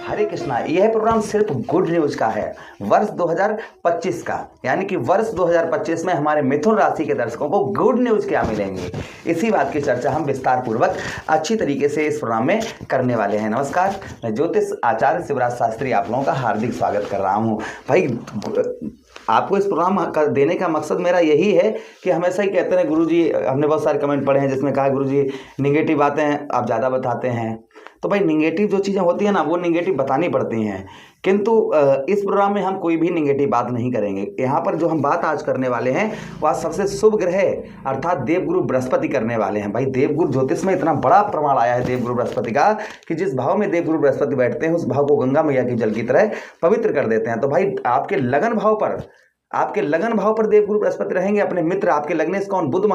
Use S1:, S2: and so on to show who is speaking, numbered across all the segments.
S1: हरे कृष्णा। यह प्रोग्राम सिर्फ good news का है वर्ष 2025 का, यानी कि वर्ष 2025 में हमारे मिथुन राशि के दर्शकों को गुड न्यूज क्या मिलेंगे, इसी बात की चर्चा हम विस्तार पूर्वक अच्छी तरीके से इस प्रोग्राम में करने वाले हैं। नमस्कार, मैं ज्योतिष आचार्य शिवराज शास्त्री आप लोगों का हार्दिक स्वागत कर रहा हूं। भाई, आपको इस प्रोग्राम का देने का मकसद मेरा यही है कि हमेशा ही कहते हैं गुरुजी, हमने बहुत सारे कमेंट पढ़े हैं जिसमें कहा गुरुजी नेगेटिव बातें आप ज़्यादा बताते हैं। तो भाई, नेगेटिव जो चीज़ें होती हैं ना, वो नेगेटिव बतानी पड़ती हैं, किंतु इस प्रोग्राम में हम कोई भी नेगेटिव बात नहीं करेंगे। यहाँ पर जो हम बात आज करने वाले हैं वह सबसे शुभ ग्रह अर्थात देवगुरु बृहस्पति करने वाले हैं। भाई, देवगुरु ज्योतिष में इतना बड़ा प्रमाण आया है देवगुरु बृहस्पति का कि जिस भाव में देवगुरु बृहस्पति बैठते हैं उस भाव को गंगा मैया की जल की तरह पवित्र कर देते हैं। तो भाई, आपके लगन भाव पर देवगुरु बृहस्पति रहेंगे। अपने मित्र, आपके लग्नेश कौन? बुध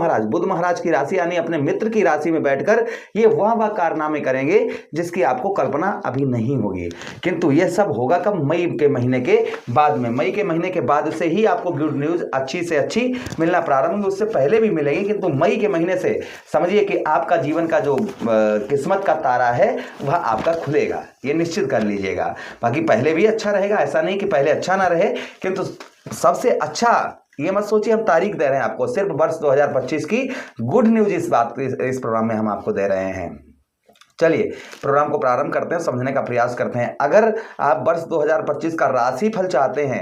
S1: महाराज की राशि यानी अपने मित्र की राशि में बैठकर ये वह कारनामे करेंगे जिसकी आपको कल्पना अभी नहीं होगी। किंतु यह सब होगा कब? मई के महीने के बाद में। मई के महीने के बाद से ही आपको गुड न्यूज अच्छी से अच्छी मिलना प्रारंभ होगी, उससे पहले भी मिलेगी, किंतु मई के महीने से समझिए कि आपका जीवन का जो किस्मत का तारा है वह आपका खुलेगा, ये निश्चित कर लीजिएगा। बाकी पहले भी अच्छा रहेगा, ऐसा नहीं कि पहले अच्छा ना रहे, किंतु सबसे अच्छा ये मत सोचिए हम तारीख दे रहे हैं आपको, सिर्फ वर्ष 2025 की गुड न्यूज इस प्रोग्राम में हम आपको दे रहे हैं। चलिए प्रोग्राम को प्रारंभ करते हैं, समझने का प्रयास करते हैं। अगर आप वर्ष 2025 का राशिफल चाहते हैं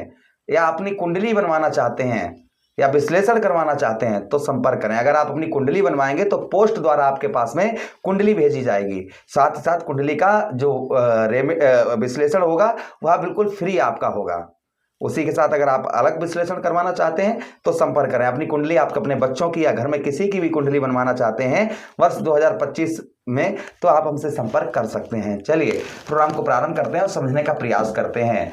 S1: या अपनी कुंडली बनवाना चाहते हैं या विश्लेषण करवाना चाहते हैं तो संपर्क करें। अगर आप अपनी कुंडली बनवाएंगे तो पोस्ट द्वारा आपके पास में कुंडली भेजी जाएगी, साथ ही साथ कुंडली का जो विश्लेषण होगा वह बिल्कुल फ्री आपका होगा। उसी के साथ अगर आप अलग विश्लेषण करवाना चाहते हैं तो संपर्क करें। अपनी कुंडली आप अपने बच्चों की या घर में किसी की भी कुंडली बनवाना चाहते हैं वर्ष 2025 में तो आप हमसे संपर्क कर सकते हैं। चलिए प्रोग्राम को प्रारंभ करते हैं और समझने का प्रयास करते हैं।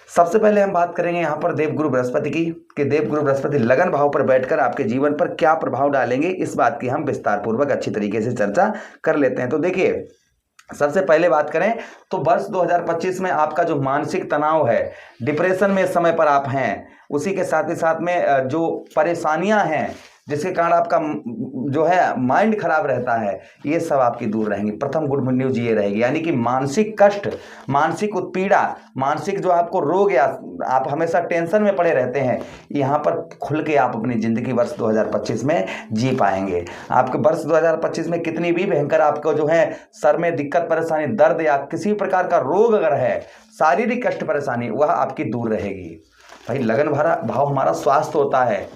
S1: सबसे पहले हम बात करेंगे यहाँ पर देवगुरु बृहस्पति की, कि देवगुरु बृहस्पति लगन भाव पर बैठकर आपके जीवन पर क्या प्रभाव डालेंगे, इस बात की हम विस्तार पूर्वक अच्छी तरीके से चर्चा कर लेते हैं। तो देखिए, सबसे पहले बात करें तो वर्ष 2025 में आपका जो मानसिक तनाव है, डिप्रेशन में इस समय पर आप हैं, उसी के साथ ही साथ में जो परेशानियां हैं जिसके कारण आपका जो है माइंड खराब रहता है, ये सब आपकी दूर रहेंगी। प्रथम गुड न्यूज ये रहेगी, यानी कि मानसिक कष्ट, मानसिक उत्पीड़ा, मानसिक जो आपको रोग या आप हमेशा टेंशन में पड़े रहते हैं, यहाँ पर खुल के आप अपनी ज़िंदगी वर्ष 2025 में जी पाएंगे। आपके वर्ष 2025 में कितनी भी भयंकर आपको जो है सर में दिक्कत, परेशानी, दर्द या किसी प्रकार का रोग अगर है, शारीरिक कष्ट, परेशानी, वह आपकी दूर रहेगी। भाई, लगन भरा भाव हमारा स्वास्थ्य होता है,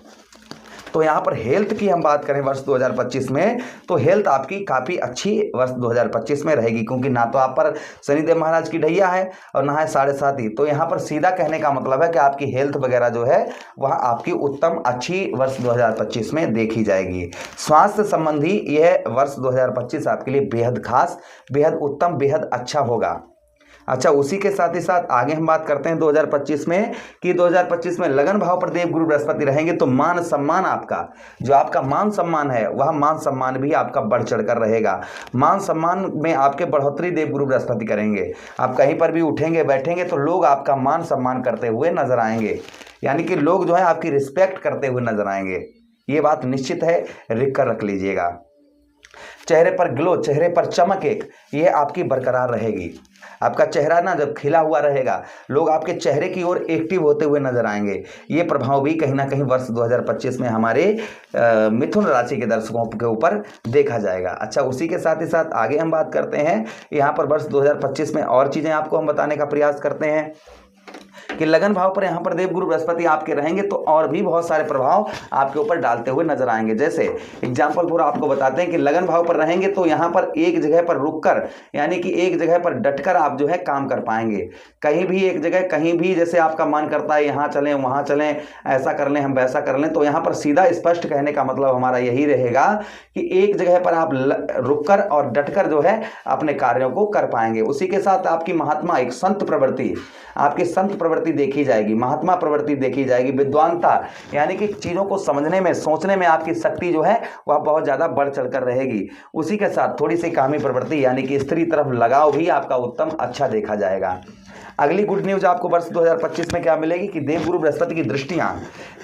S1: तो यहाँ पर हेल्थ की हम बात करें वर्ष 2025 में तो हेल्थ आपकी काफ़ी अच्छी वर्ष 2025 में रहेगी, क्योंकि ना तो आप पर शनिदेव महाराज की ढैया है और ना है 7.5। तो यहाँ पर सीधा कहने का मतलब है कि आपकी हेल्थ वगैरह जो है वह आपकी उत्तम अच्छी वर्ष 2025 में देखी जाएगी। स्वास्थ्य संबंधी यह वर्ष 2025 आपके लिए बेहद खास, बेहद उत्तम, बेहद अच्छा होगा। अच्छा, उसी के साथ ही साथ आगे हम बात करते हैं 2025 में कि 2025 में लगन भाव पर देवगुरु बृहस्पति रहेंगे तो मान सम्मान, आपका जो आपका मान सम्मान है वह मान सम्मान भी आपका बढ़ चढ़ कर रहेगा। मान सम्मान में आपके बढ़ोतरी देवगुरु बृहस्पति करेंगे। आप कहीं पर भी उठेंगे बैठेंगे तो लोग आपका मान सम्मान करते हुए नजर आएंगे, यानी कि लोग जो है आपकी रिस्पेक्ट करते हुए नजर आएंगे। ये बात निश्चित है, लिख कर रख लीजिएगा। चेहरे पर ग्लो, चेहरे पर चमक ये आपकी बरकरार रहेगी। आपका चेहरा ना जब खिला हुआ रहेगा, लोग आपके चेहरे की ओर एक्टिव होते हुए नजर आएंगे। ये प्रभाव भी कहीं ना कहीं वर्ष 2025 में हमारे मिथुन राशि के दर्शकों के ऊपर देखा जाएगा। अच्छा, उसी के साथ ही साथ आगे हम बात करते हैं यहाँ पर वर्ष 2025 में और चीज़ें आपको हम बताने का प्रयास करते हैं कि लगन भाव पर यहाँ पर देवगुरु बृहस्पति आपके रहेंगे तो और भी बहुत सारे प्रभाव आपके ऊपर डालते हुए नजर आएंगे। जैसे एग्जाम्पल पूरा आपको बताते हैं कि लगन भाव पर रहेंगे तो यहाँ पर एक जगह पर रुककर, यानी कि एक जगह पर डटकर आप जो है काम कर पाएंगे। कहीं भी एक जगह, कहीं भी जैसे आपका मन करता है यहाँ चलें वहाँ चलें, ऐसा कर लें हम वैसा कर लें, तो यहाँ पर सीधा स्पष्ट कहने का मतलब हमारा यही रहेगा कि एक जगह पर आप रुककर और डटकर जो है अपने कार्यों को कर पाएंगे। उसी के साथ आपकी महात्मा, एक संत प्रवृत्ति, आपकी संत प्रवृत्ति देखी जाएगी, महात्मा प्रवृत्ति देखी जाएगी। विद्वानता, यानी कि चीज़ों को समझने में, सोचने में आपकी शक्ति जो है वह बहुत ज़्यादा बढ़ चढ़कर रहेगी। उसी के साथ थोड़ी सी कामी प्रवृत्ति, यानी कि स्त्री तरफ लगाव भी आपका उत्तम अच्छा देखा जाएगा। अगली गुड न्यूज आपको वर्ष 2025 में क्या मिलेगी कि देवगुरु बृहस्पति की दृष्टियां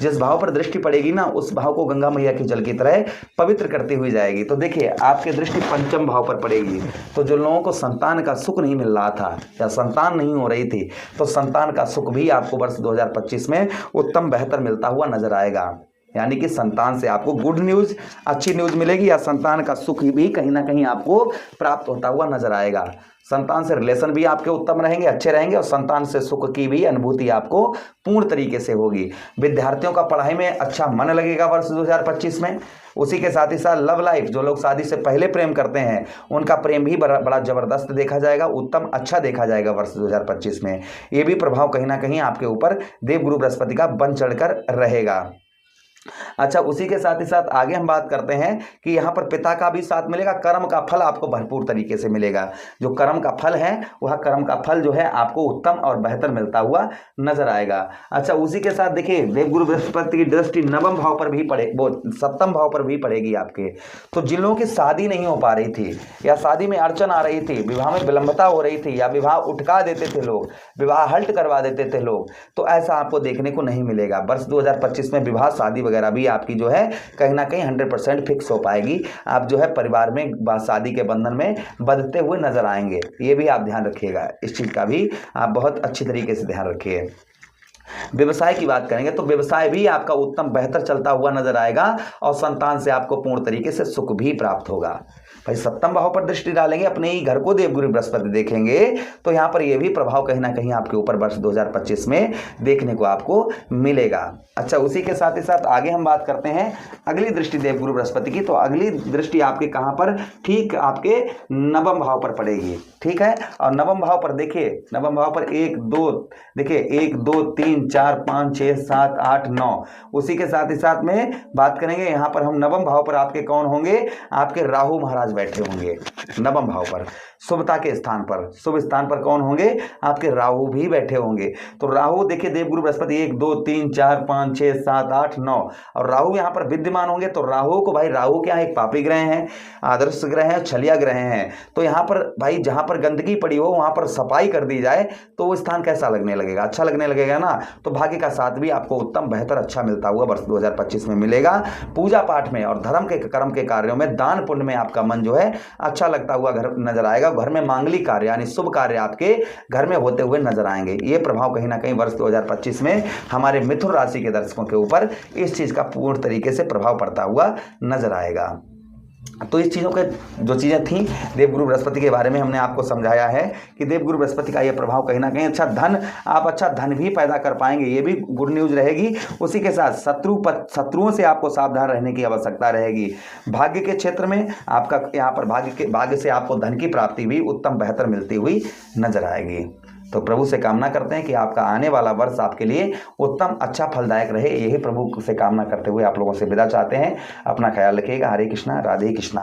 S1: जिस भाव पर दृष्टि पड़ेगी ना, उस भाव को गंगा मैया के जल की तरह पवित्र करती हुई जाएगी। तो देखिए, आपकी दृष्टि पंचम भाव पर पड़ेगी, तो जो लोगों को संतान का सुख नहीं मिल रहा था या संतान नहीं हो रही थी, तो संतान का सुख भी आपको वर्ष 2025 में उत्तम बेहतर मिलता हुआ नजर आएगा। यानी कि संतान से आपको गुड न्यूज, अच्छी न्यूज मिलेगी, या संतान का सुख भी कहीं ना कहीं आपको प्राप्त होता हुआ नजर आएगा। संतान से रिलेशन भी आपके उत्तम रहेंगे, अच्छे रहेंगे, और संतान से सुख की भी अनुभूति आपको पूर्ण तरीके से होगी। विद्यार्थियों का पढ़ाई में अच्छा मन लगेगा वर्ष 2025 में। उसी के साथ ही साथ लव लाइफ, जो लोग शादी से पहले प्रेम करते हैं, उनका प्रेम भी बड़ा जबरदस्त देखा जाएगा, उत्तम अच्छा देखा जाएगा वर्ष 2025 में। ये भी प्रभाव कहीं ना कहीं आपके ऊपर देवगुरु बृहस्पति का बन चढ़कर रहेगा। अच्छा, उसी के साथ ही साथ आगे हम बात करते हैं कि यहाँ पर पिता का भी साथ मिलेगा, कर्म का फल आपको भरपूर तरीके से मिलेगा। जो कर्म का फल है, वह कर्म का फल जो है आपको उत्तम और बेहतर मिलता हुआ नजर आएगा। अच्छा, उसी के साथ देखिए, देवगुरु बृहस्पति की दृष्टि नवम भाव पर भी पड़े, वो सप्तम भाव पर भी पड़ेगी आपके। तो जिन लोगों की शादी नहीं हो पा रही थी, या शादी में अड़चन आ रही थी, विवाह में विलंबता हो रही थी, या विवाह उठका देते थे लोग, विवाह हल्ट करवा देते थे लोग, तो ऐसा आपको देखने को नहीं मिलेगा। वर्ष 2025 में विवाह शादी वगैरह भी आपकी जो है कहीं ना कहीं 100% फिक्स हो पाएगी। आप जो है परिवार में शादी के बंधन में बंधते हुए नजर आएंगे। ये भी आप ध्यान रखिएगा, इस चीज का भी आप बहुत अच्छी तरीके से ध्यान रखिए। व्यवसाय की बात करेंगे तो व्यवसाय भी आपका उत्तम बेहतर चलता हुआ नजर आएगा, और संतान से आपको पूर्ण तरीके से सुख भी प्राप्त होगा। भाई सप्तम भाव पर दृष्टि डालेंगे, अपने ही घर को देवगुरु बृहस्पति देखेंगे, तो यहाँ पर यह भी प्रभाव कहीं ना कहीं आपके ऊपर वर्ष 2025 में देखने को आपको मिलेगा। अच्छा, उसी के साथ ही साथ आगे हम बात करते हैं अगली दृष्टि देवगुरु बृहस्पति की। तो अगली दृष्टि आपके कहाँ पर, ठीक आपके नवम भाव पर पड़ेगी। ठीक है, और नवम भाव पर देखिए, नवम भाव पर 1 2 देखिए 1 2 3 4 5 6 7 8 9। उसी के साथ ही साथ में बात करेंगे, यहाँ पर हम नवम भाव पर आपके कौन होंगे, आपके राहु महाराज बैठे होंगे नवम भाव पर। शुभता के स्थान पर, शुभ स्थान पर कौन होंगे, आपके राहु भी बैठे होंगे। तो राहु देखिए, देवगुरु बृहस्पति 1 2 3 4 5 6 7 8 9, और राहु यहाँ पर विद्यमान होंगे। तो राहु को भाई, राहु क्या है, एक पापी ग्रह हैं, आदर्श ग्रह हैं, छलिया ग्रह हैं। तो यहाँ पर भाई जहाँ पर गंदगी पड़ी हो, वहाँ पर सफाई कर दी जाए, तो वो स्थान कैसा लगने लगेगा, अच्छा लगने लगेगा ना। तो भाग्य का साथ भी आपको उत्तम बेहतर अच्छा मिलता हुआ वर्ष 2025 में मिलेगा। पूजा पाठ में और धर्म के कर्म के कार्यों में, दान पुण्य में आपका मन जो है अच्छा लगता हुआ घर नजर आएगा। घर में मांगलिक कार्य यानी शुभ कार्य आपके घर में होते हुए नजर आएंगे। ये प्रभाव कहीं ना कहीं वर्ष 2025 में हमारे मिथुन राशि के दर्शकों के ऊपर इस चीज का पूर्ण तरीके से प्रभाव पड़ता हुआ नजर आएगा। तो इस चीज़ों के जो चीज़ें थी देवगुरु बृहस्पति के बारे में हमने आपको समझाया है कि देवगुरु बृहस्पति का ये प्रभाव कहीं ना कहीं अच्छा धन, आप अच्छा धन भी पैदा कर पाएंगे, ये भी गुड न्यूज़ रहेगी। उसी के साथ शत्रुओं से आपको सावधान रहने की आवश्यकता रहेगी। भाग्य के क्षेत्र में आपका यहाँ पर भाग्य से आपको धन की प्राप्ति भी उत्तम बेहतर मिलती हुई नजर आएगी। तो प्रभु से कामना करते हैं कि आपका आने वाला वर्ष आपके लिए उत्तम अच्छा फलदायक रहे। यही प्रभु से कामना करते हुए आप लोगों से विदा चाहते हैं। अपना ख्याल रखिएगा। हरे कृष्णा, राधे कृष्णा।